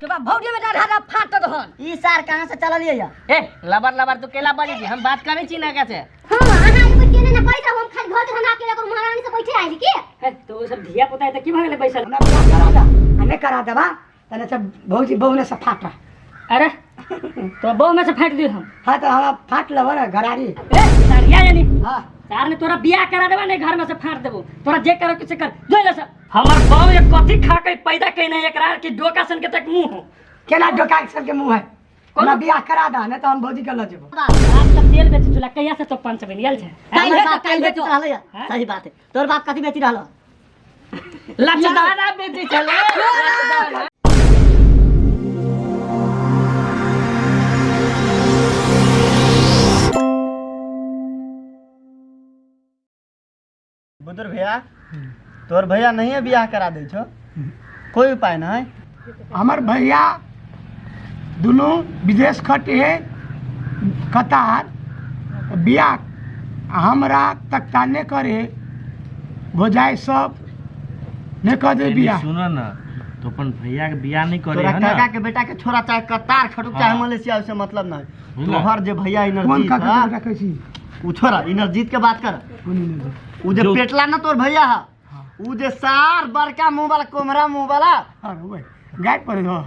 के बा भौजी में डाढ़ा फाट दहन ई सार कहां से चल लिया ए लबर लबर तू केला बोली जी हम बात करे छी ना कैसे हां आहा एगो केने ना पैसा हम खाली घर धना के लेकर महारानी से बैठे आइली की तो वो सब धिया पुता है तो की भगले बैसल हमरा बियाह करा दा हमें करा देबा तने सब भौजी बहू ने से फाटा अरे तो बहू में से फाट दी हम हां तो हम फाट लेबो ना घरारी ए सरिया यानी हां तार ने तोरा बियाह करा देबा ने घर में से फाट देबो तोरा जे करो किसे कर जोइला सब हमर बहू एक कथि खा के पैदा कइने एकरा के डोका सन के तक मुंह हो केना डोका सन के मुंह है हमरा बियाह करा दा ने तो हम भौजी के ल जेबो आज तक तेल बेच चला कहिया से तो पंच बनियल छे सही बात तेल बेच रहल है सही बात है तोर बाप कथि बेच रहल लचदारा बेच चले बुजुर्ग भैया तोर भैया नहीं है बियाह करा दे छो कोई उपाय ना है हमार भैया दोनों विदेश खटे है कतार बियाह हमरा तक ने करे हो जाए सब ने कर दे बियाह सुनो ना तो अपन भैया के बियाह नहीं करे तोरा है ना काका के बेटा के छोरा चाहे कतार खटुक चाहे मलेशिया उससे मतलब ना है तोहर जे भैया कौन इनरजीत काका है बेटा कैसी उ छोरा इनरजीत के बात कर कौन नहीं उ जे पेटला ना तोर भैया है उ जे सार बड़का मुंह वाला कोमरा मुंह वाला अरे ओए गाय पर हो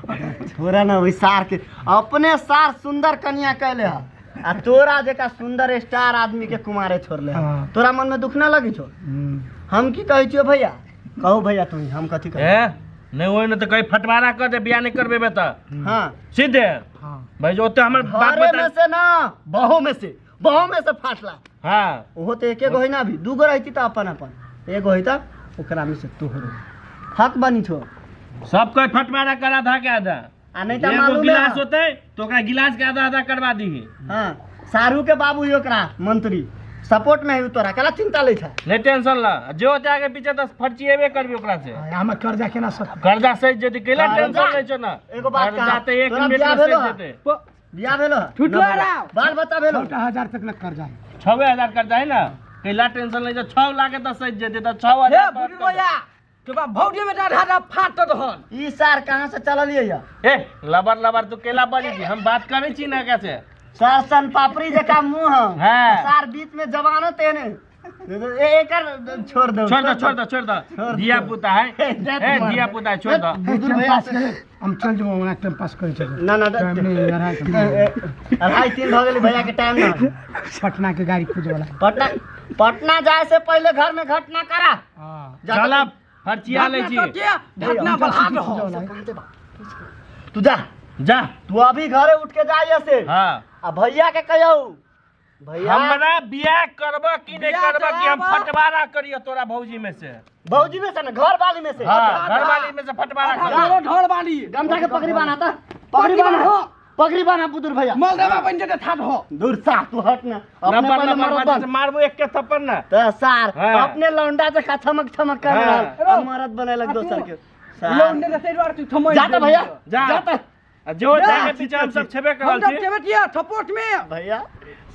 छोरा ना वही सार के अपने सार सुंदर कन्या कहले है आ तोरा जेका सुंदर स्टार आदमी के कुमारे छोड़ले है हाँ। तोरा मन में दुख ना लगी छो हम की कहै छियो भैया कहू भैया तू हम कथी ए कर नहीं होई ना तो कहीं फटवारा कर दे बियाह नहीं करबे त हां सीधे हां भाई जो तो हमर बात घरे में बता से ना बहू में से फाटला हां ओहो तो एके गो है ना अभी दू गो रहती त अपन एगो है त ओकरा में से तोहरो हक बनी छो सब कोई फटवारा करा था क्या आधा आ नहीं त एगो मालूम गिलास है होते तो ओकरा गिलास के आधा आधा करवा दी हां सारू के बाबू ही ओकरा मंत्री सपोर्ट में है तोरा कला चिंता ले छै नहीं टेंशन ला जो होते आगे पीछे तो फर्चिएबे करबी ओकरा से हम कर्जा केना सब कर्जा सही जदी केला कर्जा? टेंशन नहीं छ ना एगो बात कहा, जाते एक तोरा मिनट बियाह में भेलो सही है? जेते बियाह भेलो छुटलो राव। बाल बच्चा भेलो 6000 तक लग कर्जा है 6000 कर्जा है ना केला टेंशन नहीं छ 6 लाख के तो सही जेते तो 6000 बुढ़ भैया के बा भौजी में डाढ़ा फाट दहन ई सार कहां से चललिए या ए लबर लबर तू केला बोली जी हम बात करे छी ना कैसे सार सन पापड़ी जका मुंह हाँ। सार बीच में जवान तेने एकर छोड़ दो छोड़ दो दिया पुता है ए दिया पुता है छोड़ दो बुजुर्ग भैया पास करे हम चल जबो वहां टाइम पास करे चल ना ना टाइम नहीं अढ़ाई तीन भ गेली भैया के टाइम ना पटना के गाड़ी खोजे वाला पटना जाए से पहले घर में घटना करा हां चल अब फर्चिया ले छी घटना बढ़ा दो तू जा जा तू अभी घरे उठ के जाइए से हां आ भैया के कहियो भैया हमरा बियाह करबा कि नहीं करबा कि हम फटवारा करियो तोरा भौजी में से भौजी में से ना घर वाली में से हां घर वाली में से फटवारा करियो ढोल वाली गमछा के पगड़ी बांधा था पगड़ी बांधा बुजुर्ग भैया मलदेवा बन जते ठाट हो दूर सा तू हट ना अपने पहले नंबर मरद से बन मारबो एक के थप्पड़ ना तो सार हाँ। अपने लौंडा से का चमक चमक कर हाँ। रहा मरद बने लग दोसर के सार लौंडे से तेरे तू थमई जाता भैया जा जाता जो जाके पीछे हम सब छेबे करल हम छी सब चेबटिया थपोट में भैया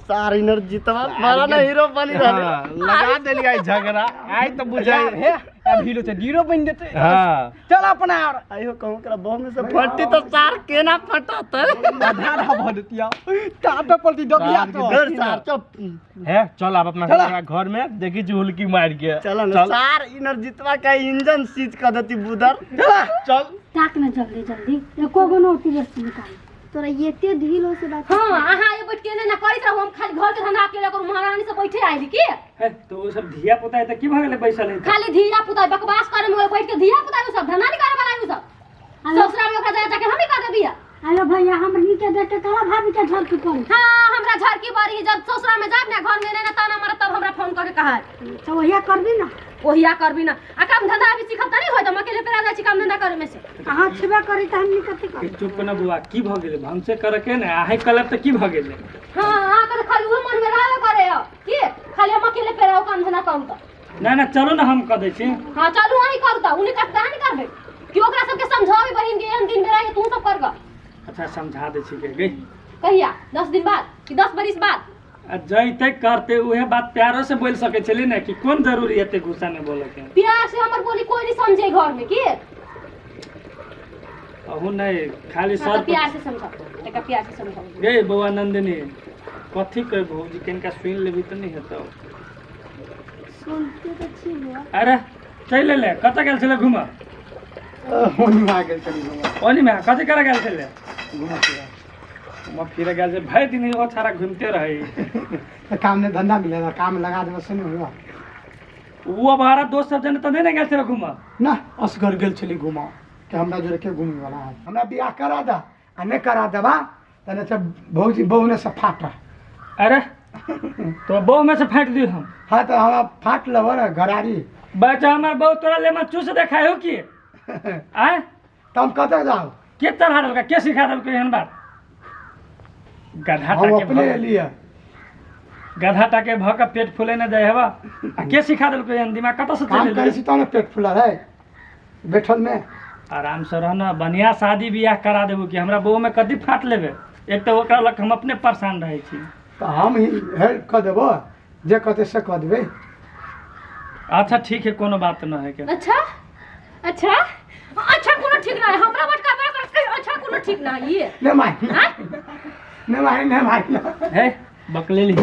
सार इनर जीतवा मारा ना हीरो बनी रहले हाँ, लगा देलिए झगड़ा आई तो बुझाई हे अब हीरो से हीरो बन देते हां चल अपना और आइयो कहूं करा बहू में से फटती तो सार केना फटात आधा भर देतिया टाटा पलटी दबिया तो डर सार चुप है चल अब अपना घर में देखी छी हुलकी मार के चल ना सार इनर जीतवा का इंजन सीज कर देती बुदर चल ताक ना जल्दी जल्दी एको गो नोटी बस निकाल तोरा एते ढीलो से बात हां आहा ये बैठ के ना करित हम खाली घर के धंधा के लेकर महारानी से बैठे आइली की तो वो सब धिया पुता है तो की भगले बैसल है खाली धिया पुता बकवास करे में बैठ के धिया पुता सब धंधा नहीं करे वाला उ सब ससुराल में ओकरा जाके हम ही कर दे बिया हेलो भैया हमनी के देख के कला भाभी के झरकी पड़ी हां हमरा झरकी पड़ी जब ससुराल में जाब ना घर में ना ताना मारा तब हमरा फोन करके कहा तो वहिया कर दी ना ओहिया करबी ना आ काम धंधा अभी सिखब तनी होय त मकेले पेरा जाय छी काम धंधा करे में से कहां छेबा करी त हमनी कथि कर चुप ना बुआ की भ गेले हमसे करे के ना आहे कलब त की भ गेले हां हां कर खाली वो मन में रहबे करे हो की खाली मकेले पेरा काम धंधा करू त ना चलो ना हम कर दे छी हां चलू वही करू त उन्हें कष्ट नहीं करबे कि ओकरा सबके समझावे बहिन के एहन दिन में रहे तू सब करबा अच्छा समझा दे छी के गई कहिया 10 दिन बाद कि 10 बरिस बाद जैते करते उहे बात प्यारो से बोल सके चली ना कि कौन जरूरी है गुस्सा में बोले के प्यार से हमर बोली कोई नहीं समझे घर में की अहू नहीं खाली हाँ, तो सर प्यार से समझो तका प्यार से समझो गे बउआ नंदिनी कथी कह भौजी कनिका सुन लेबी तो नहीं हेतौ सुनते तो छी हुआ अरे चल ले कत गेल छले घुमा होनी में आ गेल चली घुमा ओनी में कथी करे गेल छले घुमा फिरा घुमा फिरे गेल से भाई दिन वो छारा घूमते रहे तो काम में धंधा मिलेगा काम लगा देबे से नहीं हुआ वो हमारा दोस्त सब जने तो नहीं गेल छले घुमा ना असगर गेल चली घुमा कि हमरा जोरे के घूमे वाला है हमरा बियाह करा दा आ नहीं करा देबा तने से भौजी बहू ने से फाटा अरे तो बहू में से फाट दी हम हाँ तो हम फाट लब ना घरारी बच्चा हमार बहू तोरा ले में चूस देखाय हो कि आय तो हम कतऽ जाओ के तरह दलका के सिखा दलका एहन बात गधा हम टाके अपने लिए गधा टाके भ के पेट फूले न जाय हवा आ के सिखा दलको एहन दिमाग कत से काम चले करे छी तो ना पेट फुला है बैठल में आराम से रहना बढ़िया शादी बियाह करा देबो कि हमरा बहू में कदी फाट लेबे एक तो ओकरा लग हम अपने परेशान रहे छी तो हम ही हेल्प कर देबो जे कहते से कह देबै अच्छा ठीक है कोनो बात न है के अच्छा अच्छा अच्छा कोनो ठीक ना है हमरा बटका बड़ा अच्छा कोनो ठीक ना है ये नहीं माई नहीं माई है बकले ली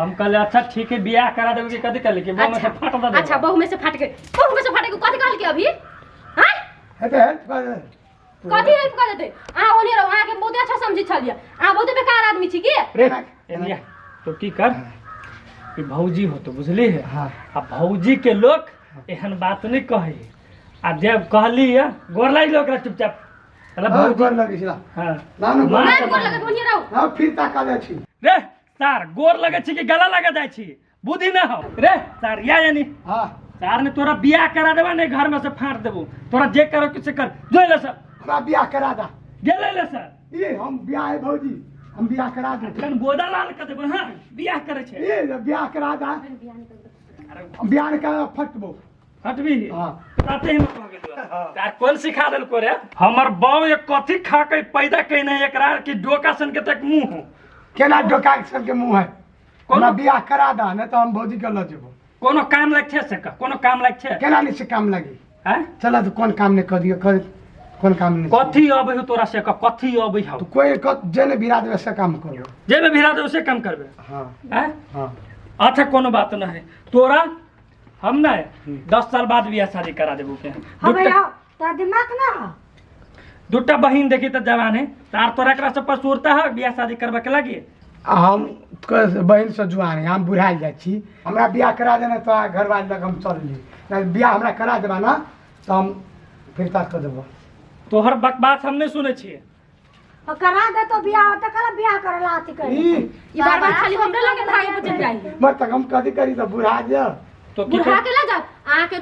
हम कहले अच्छा ठीक है बियाह करा देबो कि कदी कहले कि बहू में से फाट द दे अच्छा बहू में से फाट के बहू में से फाटे को कथी कहल के अभी हैं है तो हेल्प कर दे कथी हेल्प कर देते आ ओनी रहो आ के बहुत अच्छा समझी छलिया आ बहुत बेकार आदमी छी की रे एलिया तो की कर कि भौजी हो तो बुझली है हाँ आ भौजी के लोग एहन बात नहीं कहे आ जब कहली है गोर लाग लो ओकरा चुपचाप चला बहुत भौजी गोर लगे छी हां नानू मार ना के को लगे ओनी रहो हम फिर ताका दे छी रे सार गोर लगे छी कि गला लगे जाय छी बुद्धि ना हो रे सार या यानी हां सार ने तोरा बियाह करा देबा नहीं घर में से फाड़ देबो तोरा जे करो किसे कर जो ले सर हमरा बियाह करा दा गेले ले सर ये हम बियाह है भौजी हम बियाह करा दे कन गोदा लाल कर देबो हां बियाह करे छे ये बियाह करा दा हम बियाह करा फटबो हटबी हां ताते ही कह गेलु यार कौन सिखा देलको रे हमर बाऊ एक कथी खा के पैदा कइने एकरा की डोका सन के तक मुंह हो केना डोका सन के मुंह है हमरा बियाह करा दा नहीं तो हम भौजी के ल जेबो कोनो काम लाग छे से का कोनो काम लाग छे केना नहीं से काम लगी हैं चला तो कौन काम नहीं कर दियो कर कौन काम नहीं कथी अबै हो तोरा से का कथी अबै हो तो कोई जेने बिरा देवे से काम करो जे में भिरा दे उसे काम करबे हां हैं हां अच्छा कोनो बात न है तोरा हम ना 10 साल बाद बियाह शादी करा देबो के तो दिमाग ना दूटा बहिन देखी त जवान है तार तोरा एकरा से पर सुरता है बियाह शादी करबा के लागी हम बहन से जुआन हम बुढ़ाइल जाइ छी हमरा बियाह करा देना तो घर वाले लग हम चल ली ना बियाह हमरा करा देबा ना तो हम फिर तक कर देबो तोहर बकवास हम नहीं सुने छिए करा दे तो बियाह तो कल बियाह करला आती कर ई बार खाली हमरे लगे भागे पे चल जाई मर तक हम कदी करी तो बुढ़ा जा तो की बुढ़ा के ला जा आके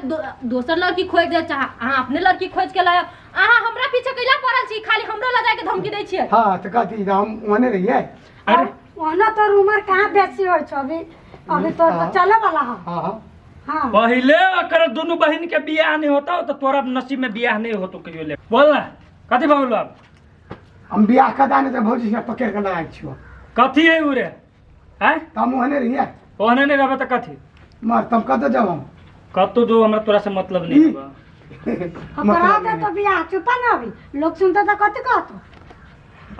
दोसर लड़की खोज दे चाह अहाँ अपने लड़की खोज के लाया अहाँ हमरा पीछे कैला पड़ल छी खाली हमरा ला जाके धमकी दै छियै हां तो कथी हम ओने रहिए अरे वहां तो उम्र कहां बेसी होय छ अभी तो चले वाला है हां हां हां पहले अगर दोनों बहन के बियाह नहीं होता तो तोरा नसीब में बियाह नहीं होतो कहियो ले बोल ना कथी बोललो अब हम बियाह का दाने तो भौजी से पकड़ के लगाई छियो कथी है उरे हैं हम ओने रहिए ओहने नहीं रहबे त कथी मर तुम कत जाओ कतो जो हमरा तोरा से मतलब नहीं बा करा दे तो बियाह चुपा ना अभी लोग सुनते तो कथी कहतो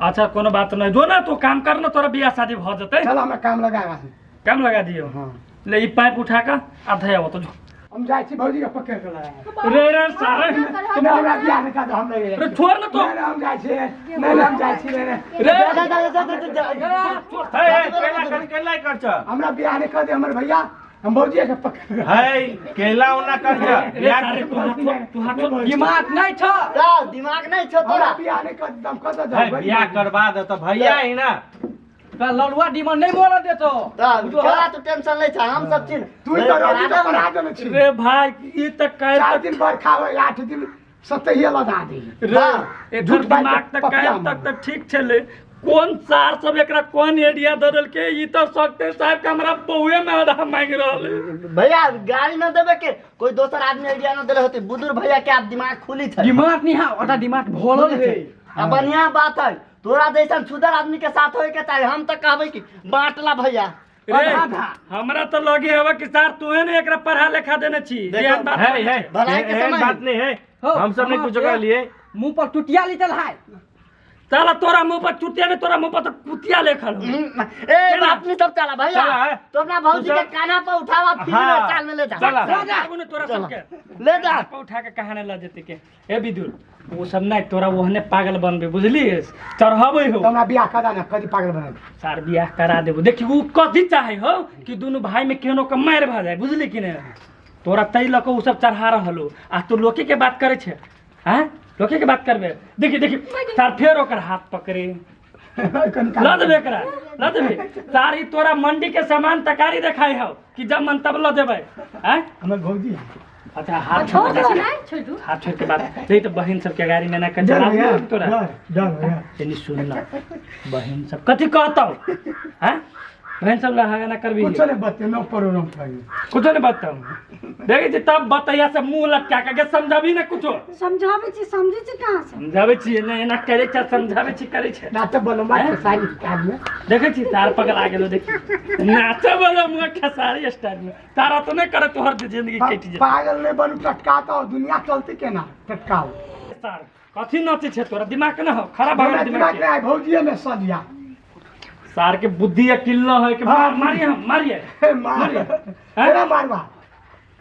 अच्छा कोनो बात नहीं दो ना तो काम कर ना तोरा बियाह शादी भ जते चल हमरा काम लगाएगा काम लगा दियो हां ले ई पाइप उठा के आधा आवो तो जो हम जाई छी भौजी के पकड़ के लगाएगा रे रे सारे तुम हमरा बियाह नहीं कर हम नहीं रे छोड़ ना तो नहीं हम जाई छी नहीं हम जाई छी रे रे केला केला कर छ हमरा बियाह नहीं कर दे हमर भैया हम भौजी के पकड़ है केला ओना कर छ रे सारे तू हाथ दिमाग नहीं छो दिमाग नहीं छो तोरा बियाह नहीं कर दम कत है जाओ बियाह करवा दे तो भैया ही ना लड़ुआ डिमांड नहीं बोल देतो क्या तू टेंशन नहीं था हम सब चीज तू तो रोटी तो बना देने छी रे भाई ई त 4 दिन बाद खावे 8 दिन सतहिए लगा दे रे एकर दिमाग तक कायल तक ठीक छले कौन सार सब एकरा कौन एरिया ददल के ई तो सकते साहब के हमरा बहुए में आधा मांग रहल भैया गाड़ी न देबे के कोई दोसर आदमी आइडिया न देले होते बुजुर्ग भैया के आप दिमाग खुली थे दिमाग नहीं है ओटा दिमाग भोलो है अब बढ़िया बात है तोरा जैसा सुधर आदमी के साथ होए के चाहिए हम तो कहबे कि बांटला भैया रे हमरा तो लगे हवा कि सार तूहे ने एकरा पढ़ा लिखा देने छी है भलाई के समय बात नहीं है हम सब ने कुछ कर लिए मुंह पर टुटिया लिखल है साला तोरा मुंह पर चुतिया में तोरा मुंह पर तो कुतिया लिखल हो ए बाप नहीं सब चला भैया चला है। तो अपना भौजी के काना पर उठावा फिर हाँ। चाल में ले जा चला। तोरा सबके ले जा पे उठा के कहां ला जेते के ए विदुर वो सब नहीं तोरा ओहने पागल बनबे बुझली चढ़ाबै हो तो हमरा बियाह करा ना कदी पागल बना दे। सार बियाह करा देबो देखी वो कथी चाहे हो कि दोनों भाई में केनो के मार भ जाए बुझली कि नहीं तोरा तई लको उ सब चढ़ा रहलो आ तू लोके के बात करे छे हैं लोके के बात करबे देखी देखी सार फेर ओकर हाथ पकड़े ला देबे करा ला देबे सारी तोरा मंडी के सामान तकारी देखाई हो कि जब मन तब ला देबे हैं हमर भौजी अच्छा हाथ छोड़ दे छोड़ ना छोटू हाथ छोड़ के बात नहीं तो बहन सब के गाड़ी में ना कर डर जला भैया दे तोरा डर भैया तनी सुन ना बहन सब कथी कहतौ हैं बहन सब लगा ना करबी कुछ नहीं बते न परो न पाई कुछ नहीं बताऊ देखी छी तब बतैया से मुंह लटका के समझाबी ना कुछो समझाबै छी समझै छी कहाँ से समझाबे छी ना एना करे छ समझाबे छी करे छ नाच बोलो मार के सारी काट में देखे छी तार पकड़ आ गेलो देखी नाचे वाला मुंह खेसारी स्टाइल में तारा तो नहीं करे तोहर जिंदगी कट जाए पागल नहीं बनू टटकाता दुनिया चलती केना टटकाओ सार कथी नाचे छ तोरा दिमाग ना हो खराब हो हमरा दिमाग दिमाग में भौजिए में सजिया सार के बुद्धि अकिल न है कि मारिए हम मारिए मारिए हैं? तेरा मारवा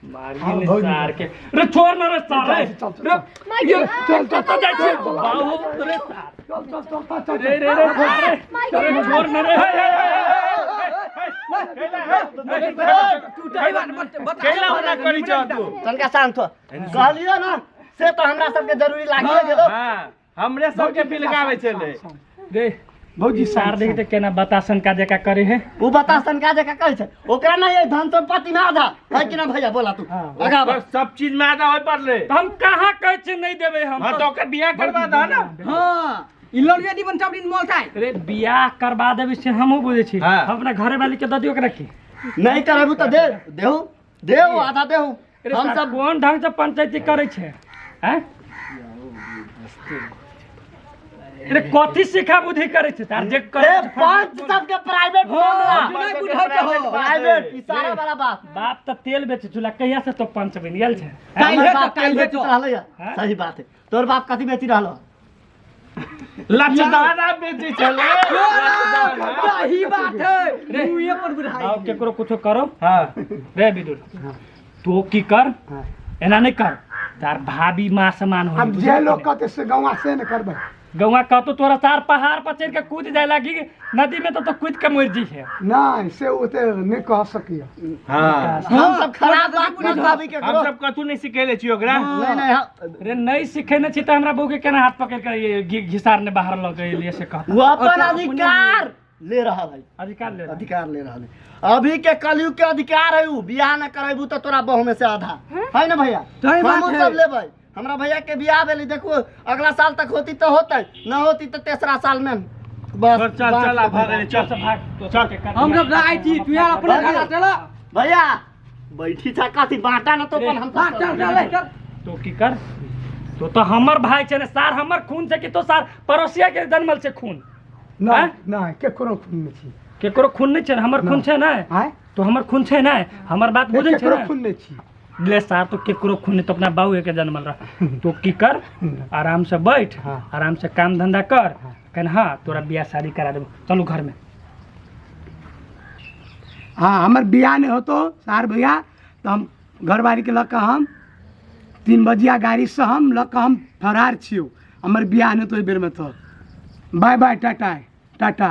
मारिए हाँ, नहीं भौजी। सार के रे छोड़ ना रे सार रे चल, चल, रे ये चल चल तो जाय छै बाबू रे सार चल चल चल चल रे रे रे सार रे छोड़ ना रे कैला वाला करी छ तू तनका शांत हो कहलियो ना से तो हमरा सबके जरूरी लागिए गेलो हां हमरे सबके पिलगावे छले रे भौजी सार देखते केना बतासन का जका करे है उ बता संका जका कहै छै ओकरा ना ये धन संपत्ति में आधा है कि ना भैया बोला तू लगा बस सब चीज में आधा होय पड़ले हम कहां कहै छी नहीं देबे हम हां तो ओकर बियाह करवा दा ना हां इ लोग यदि बन चावड़ी मोल थाई रे बियाह करवा देबे से हमहु बुझे छी हाँ। हम अपना घरे वाली के ददियो के रखी नहीं करबू तो देहू आधा देहू हम सब कोन ढंग से पंचायती करे छे हैं रे कथी सिखा बुद्धि करे छे तार जे करे ए पांच सबके प्राइवेट नहीं बुझाई के हो प्राइवेट इशारा वाला बात बाप त तेल बेचे चूल्हा कहिया से तो पंच बनियल छे काल्हे हमर बाप तो, काल्हे बेची तो। रहलै हाँ? सही बात है तोर बाप कथी बेची रहलो लचदाना बेची छले सही बात है मुंह पर बुझाई आओ केकरो कुछो करो हां रे विदुर तो की कर एना नहीं कर तार भाभी मां समान हो अब जे लोग कहते से गवा से न करबे गौवा कहतो तोरा तार पहाड़ पर चढ़ के कूद जाए लगी नदी में तो कूद के मर जी है नहीं से उते नहीं कह सकियो हां हम सब खराब बात मत भाभी के हम करो सब कथु नहीं सिखेले छी ओकरा नहीं नहीं रे नहीं सीखे न छी त हमरा बहू के केना हाथ पकड़ के ये घिसार ने बाहर लग गई से कह वो अपन अधिकार ले रहा है अधिकार ले अधिकार ले रहा है अभी के कलयुग के अधिकार है उ बियाह न करेबू तो तोरा बहू में से आधा है ना भैया सही बात हम है। सब लेबै हमरा भैया के बियाह भेली देखो अगला साल तक होती तो होते न होती तो तेसरा साल में बस चल चल आ भागले चल चल भाग तो चल के कर हम सब लगाई थी तू यार अपने घर चला भैया बैठी था काती बांटा न तो अपन हम हां चल चल चल तो की कर तो हमर भाई छे ने सार हमर खून छे कि तो सार पड़ोसिया के जन्मल छे खून नहीं नहीं केकरो खून में छी केकरो खून नहीं छे हमर खून छे ना आय तो हमर खून छे ना हमर बात बुझे छे केकरो ना खून नहीं छी ले सार तो केकरो खून तो अपना बाबू के जन्मल रहा तो की कर आराम से बैठ हाँ। आराम से काम धंधा कर कहन हाँ तोरा बियाह शादी करा देबो चलू घर में हाँ हमर बियाह नहीं होतो सार भैया तो हम घरवाली के लक हम 3 बजिया गाड़ी से हम लक हम फरार छियो हमर बियाह नहीं तो बेर में तो बाय बाय टाटा टाटा